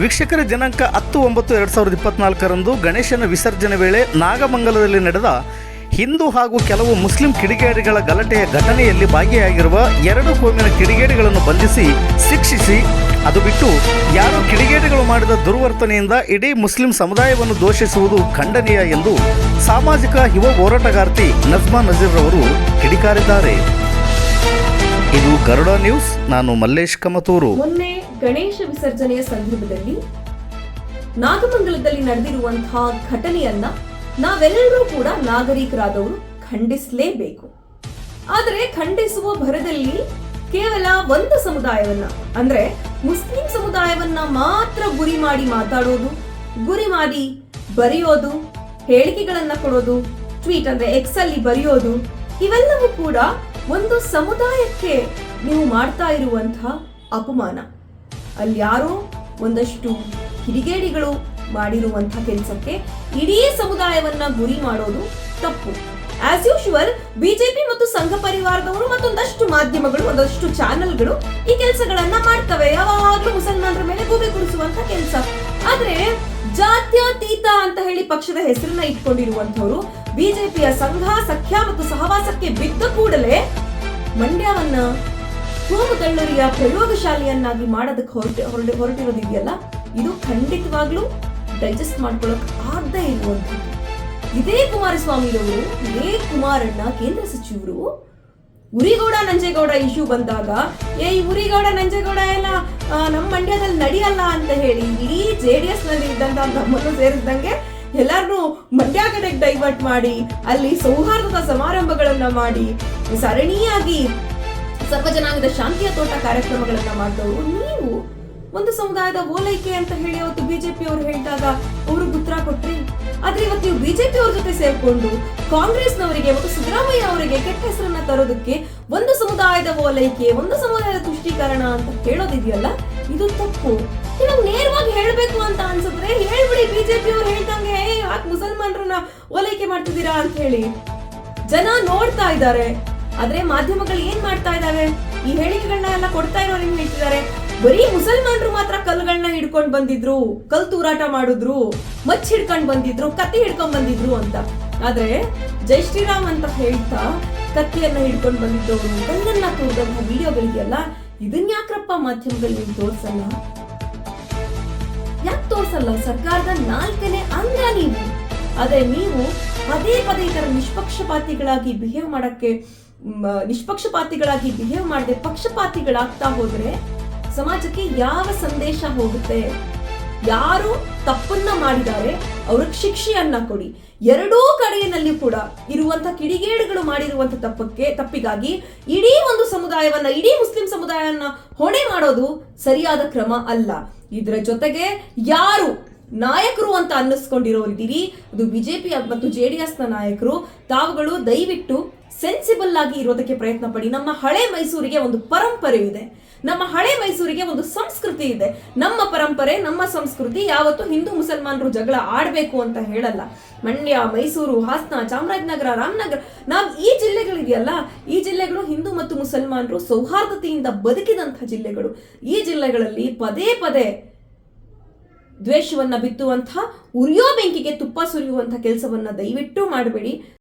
ವೀಕ್ಷಕರ ದಿನಾಂಕ 10/9/2024 ಗಣೇಶನ ವಿಸರ್ಜನೆ ವೇಳೆ ನಾಗಮಂಗಲದಲ್ಲಿ ನಡೆದ ಹಿಂದೂ ಹಾಗೂ ಕೆಲವು ಮುಸ್ಲಿಂ ಕಿಡಿಗೇಡಿಗಳ ಗಲಾಟೆಯ ಘಟನೆಯಲ್ಲಿ ಭಾಗಿಯಾಗಿರುವ 2 ಕೋಮಿನ ಕಿಡಿಗೇಡಿಗಳನ್ನು ಬಂಧಿಸಿ ಶಿಕ್ಷಿಸಿ, ಅದು ಬಿಟ್ಟು ಯಾರು ಕಿಡಿಗೇಡಿಗಳು ಮಾಡಿದ ದುರ್ವರ್ತನೆಯಿಂದ ಇಡೀ ಮುಸ್ಲಿಂ ಸಮುದಾಯವನ್ನು ದೂಷಿಸುವುದು ಖಂಡನೀಯ ಎಂದು ಸಾಮಾಜಿಕ ಯುವ ಹೋರಾಟಗಾರ್ತಿ ನಜ್ಮಾ ನಜೀರ್ ಅವರು ಕಿಡಿಕಾರಿದ್ದಾರೆ. ಇದು ಗರುಡ ನ್ಯೂಸ್. ನಾನು ಮಲ್ಲೇಶ್ ಕಮತೂರು. ಮೊನ್ನೆ ಗಣೇಶ ವಿಸರ್ಜನೆಯ ಸಂದರ್ಭದಲ್ಲಿ ನಾಗಮಂಗಲದಲ್ಲಿ ನಡೆದಿರುವಂತಹ ಘಟನೆಯನ್ನ ನಾವೆಲ್ಲರೂ ಕೂಡ ನಾಗರಿಕರಾದವರು ಖಂಡಿಸಲೇಬೇಕು. ಆದರೆ ಖಂಡಿಸುವ ಭರದಲ್ಲಿ ಕೇವಲ ಒಂದು ಸಮುದಾಯವನ್ನ, ಅಂದ್ರೆ ಮುಸ್ಲಿಂ ಸಮುದಾಯವನ್ನ ಮಾತ್ರ ಗುರಿ ಮಾಡಿ ಮಾತಾಡೋದು, ಗುರಿ ಮಾಡಿ ಬರೆಯೋದು, ಹೇಳಿಕೆಗಳನ್ನ ಕೊಡೋದು, ಟ್ವೀಟ್ ಅಂದ್ರೆ ಎಕ್ಸ್ ಅಲ್ಲಿ ಬರೆಯೋದು, ಇವೆಲ್ಲವೂ ಕೂಡ ಒಂದು ಸಮುದಾಯಕ್ಕೆ ನೀವು ಮಾಡ್ತಾ ಇರುವಂತಹ ಅಪಮಾನ. ಅಲ್ಲಿ ಯಾರೋ ಒಂದಷ್ಟು ಕಿಡಿಗೇಡಿಗಳು ಮಾಡಿರುವಂತಹ ಕೆಲಸಕ್ಕೆ ಇಡೀ ಸಮುದಾಯವನ್ನ ಗುರಿ ಮಾಡೋದು ತಪ್ಪು. ಆಸ್ ಯೂಶುವಲ್ ಬಿಜೆಪಿ ಮತ್ತು ಸಂಘ ಪರಿವಾರದವರು ಮತ್ತೊಂದಷ್ಟು ಮಾಧ್ಯಮಗಳು, ಒಂದಷ್ಟು ಚಾನೆಲ್ಗಳು ಈ ಕೆಲಸಗಳನ್ನ ಮಾಡ್ತವೆ. ಯಾವಾಗ್ಲೂ ಮುಸಲ್ಮಾನರ ಮೇಲೆ ಗೂಬೆ ಕುಡಿಸುವಂತ ಕೆಲಸ. ಆದ್ರೆ ಜಾತ್ಯತೀತ ಅಂತ ಹೇಳಿ ಪಕ್ಷದ ಹೆಸರನ್ನ ಇಟ್ಕೊಂಡಿರುವಂತವರು ಬಿಜೆಪಿಯ ಸಂಘ, ಸಖ್ಯ ಮತ್ತು ಸಹವಾಸಕ್ಕೆ ಬಿದ್ದ ಕೂಡಲೇ ಮಂಡ್ಯವನ್ನ ಕೋಮು ತಳ್ಳೂರಿಯ ಪ್ರಯೋಗಶಾಲೆಯನ್ನಾಗಿ ಮಾಡೋದಕ್ಕೆ ಹೊರಟಿರೋದಿದೆಯಲ್ಲ, ಇದು ಖಂಡಿತವಾಗ್ಲೂ ಡೈಜೆಸ್ಟ್ ಮಾಡ್ಕೊಳ್ಳೋಕೆ ಆಗದೆ ಇರುವಂಥದ್ದು. ಇದೇ ಕುಮಾರಸ್ವಾಮಿರವರು, ಇದೇ ಕುಮಾರಣ್ಣ ಕೇಂದ್ರ ಸಚಿವರು ಉರಿಗೌಡ ನಂಜೇಗೌಡ ಇಶ್ಯೂ ಬಂದಾಗ ಈ ಉರಿಗೌಡ ನಂಜೇಗೌಡ ಎಲ್ಲ ನಮ್ಮ ಮಂಡ್ಯದಲ್ಲಿ ನಡೆಯಲ್ಲ ಅಂತ ಹೇಳಿ ಇಡೀ JDS ನಲ್ಲಿ ಇದ್ದಂತ ನಮ್ಮನ್ನು ಸೇರಿದಂಗೆ ಎಲ್ಲಾರನ್ನೂ ಮಂಡ್ಯ ಕಡೆಗೆ ಡೈವರ್ಟ್ ಮಾಡಿ ಅಲ್ಲಿ ಸೌಹಾರ್ದದ ಸಮಾರಂಭಗಳನ್ನ ಮಾಡಿ ಸರಣಿಯಾಗಿ ಸರ್ವಜನಾಂಗದ ಶಾಂತಿಯ ತೋಟ ಕಾರ್ಯಕ್ರಮಗಳನ್ನ ಮಾಡಿದವರು ನೀವು ಒಂದು ಸಮುದಾಯದ ಓಲೈಕೆ ಅಂತ ಹೇಳಿ ಅವತ್ತು ಬಿಜೆಪಿ ಅವರು ಹೇಳಿದಾಗ ಅವರು ಉತ್ತರ ಕೊಟ್ರಿ. ಆದ್ರೆ ಇವತ್ತು ನೀವು ಬಿಜೆಪಿ ಅವ್ರ ಜೊತೆ ಸೇರ್ಕೊಂಡು ಕಾಂಗ್ರೆಸ್ನವರಿಗೆ ಮತ್ತು ಸಿದ್ದರಾಮಯ್ಯ ಅವರಿಗೆ ಕೆಟ್ಟ ಹೆಸರನ್ನ ತರೋದಕ್ಕೆ ಒಂದು ಸಮುದಾಯದ ಓಲೈಕೆ, ಒಂದು ಸಮುದಾಯದ ತುಷ್ಟೀಕರಣ ಅಂತ ಹೇಳೋದಿದೆಯಲ್ಲ, ಇದು ತಪ್ಪು. ನೀವು ನೇರವಾಗಿ ಹೇಳ್ಬೇಕು ಅಂತ ಅನ್ಸಿದ್ರೆ ಹೇಳ್ಬಿಡಿ, ಬಿಜೆಪಿ ಅವ್ರು ಹೇಳ್ದಂಗೆ ಯಾಕೆ ಮುಸಲ್ಮಾನರನ್ನ ಓಲೈಕೆ ಮಾಡ್ತಿದ್ದೀರಾ ಅಂತ ಹೇಳಿ. ಜನ ನೋಡ್ತಾ ಇದ್ದಾರೆ. ಆದ್ರೆ ಮಾಧ್ಯಮಗಳು ಏನ್ ಮಾಡ್ತಾ ಇದಾವೆ, ಈ ಹೇಳಿಕೆಗಳನ್ನ ಎಲ್ಲ ಕೊಡ್ತಾ ಇರೋರು ಏನ್ ಹೇಳ್ತಿದ್ದಾರೆ, ಬರೀ ಮುಸಲ್ಮಾನರು ಮಾತ್ರ ಕಲ್ಗಳನ್ನ ಹಿಡ್ಕೊಂಡ್ ಬಂದಿದ್ರು, ಕಲ್ ತೂರಾಟ ಮಾಡಿದ್ರು, ಮಚ್ ಹಿಡ್ಕೊಂಡ್ ಬಂದಿದ್ರು, ಕತ್ತಿ ಹಿಡ್ಕೊಂಡ್ ಬಂದಿದ್ರು ಅಂತ. ಆದ್ರೆ ಜೈ ಶ್ರೀರಾಮ್ ಅಂತ ಹೇಳ್ತಾ ಕತ್ತಿಯನ್ನ ಹಿಡ್ಕೊಂಡ್ ಬಂದಿದ್ದವರು ಕಲ್ಲನ್ನ ತೋರಿದಂತಹ ವಿಡಿಯೋಗಳಿದೆಯಲ್ಲ, ಇದನ್ನ ಯಾಕ್ರಪ್ಪ ಮಾಧ್ಯಮಗಳು ನೀವು ತೋರ್ಸಲ್ಲ? ಯಾಕೆ ತೋರ್ಸಲ್ಲ? ಸರ್ಕಾರದ 4ನೇ ಅಂಗ ನೀವು. ಆದ್ರೆ ನೀವು ಪದೇ ಪದೇ ಈ ತರ ನಿಷ್ಪಕ್ಷಪಾತಿಗಳಾಗಿ ಬಿಹೇವ್ ಮಾಡದೆ ಪಕ್ಷಪಾತಿಗಳಾಗ್ತಾ ಹೋದ್ರೆ ಸಮಾಜಕ್ಕೆ ಯಾವ ಸಂದೇಶ ಹೋಗುತ್ತೆ? ಯಾರು ತಪ್ಪನ್ನ ಮಾಡಿದ್ದಾರೆ ಅವ್ರಿಗೆ ಶಿಕ್ಷೆಯನ್ನ ಕೊಡಿ. ಎರಡೂ ಕಡೆಯಲ್ಲಿ ಕೂಡ ಇರುವಂತ ಕಿಡಿಗೇಡುಗಳು ಮಾಡಿರುವಂತ ತಪ್ಪಿಗಾಗಿ ಇಡೀ ಒಂದು ಸಮುದಾಯವನ್ನ, ಇಡೀ ಮುಸ್ಲಿಂ ಸಮುದಾಯವನ್ನ ಹೊಣೆ ಮಾಡೋದು ಸರಿಯಾದ ಕ್ರಮ ಅಲ್ಲ. ಇದರ ಜೊತೆಗೆ ಯಾರು ನಾಯಕರು ಅಂತ ಅನ್ನಿಸ್ಕೊಂಡಿರೋರಿದ್ದೀರಿ, ಅದು ಬಿಜೆಪಿ ಮತ್ತು JDS ನ ನಾಯಕರು, ತಾವುಗಳು ದಯವಿಟ್ಟು ಸೆನ್ಸಿಬಲ್ ಆಗಿ ಇರೋದಕ್ಕೆ ಪ್ರಯತ್ನ ಪಡಿ. ನಮ್ಮ ಹಳೆ ಮೈಸೂರಿಗೆ ಒಂದು ಪರಂಪರೆ ಇದೆ, ನಮ್ಮ ಹಳೆ ಮೈಸೂರಿಗೆ ಒಂದು ಸಂಸ್ಕೃತಿ ಇದೆ. ನಮ್ಮ ಪರಂಪರೆ, ನಮ್ಮ ಸಂಸ್ಕೃತಿ ಯಾವತ್ತು ಹಿಂದೂ ಮುಸಲ್ಮಾನರು ಜಗಳ ಆಡ್ಬೇಕು ಅಂತ ಹೇಳಲ್ಲ. ಮಂಡ್ಯ, ಮೈಸೂರು, ಹಾಸನ, ಚಾಮರಾಜನಗರ, ರಾಮನಗರ, ಈ ಜಿಲ್ಲೆಗಳಿದೆಯಲ್ಲ, ಈ ಜಿಲ್ಲೆಗಳು ಹಿಂದೂ ಮತ್ತು ಮುಸಲ್ಮಾನರು ಸೌಹಾರ್ದತೆಯಿಂದ ಬದುಕಿದಂತಹ ಜಿಲ್ಲೆಗಳು. ಈ ಜಿಲ್ಲೆಗಳಲ್ಲಿ ಪದೇ ಪದೇ ದ್ವೇಷವನ್ನ ಬಿತ್ತುವಂತಹ, ಉರಿಯೋ ಬೆಂಕಿಗೆ ತುಪ್ಪ ಸುರಿಯುವಂತಹ ಕೆಲಸವನ್ನ ದಯವಿಟ್ಟು ಮಾಡಬೇಡಿ.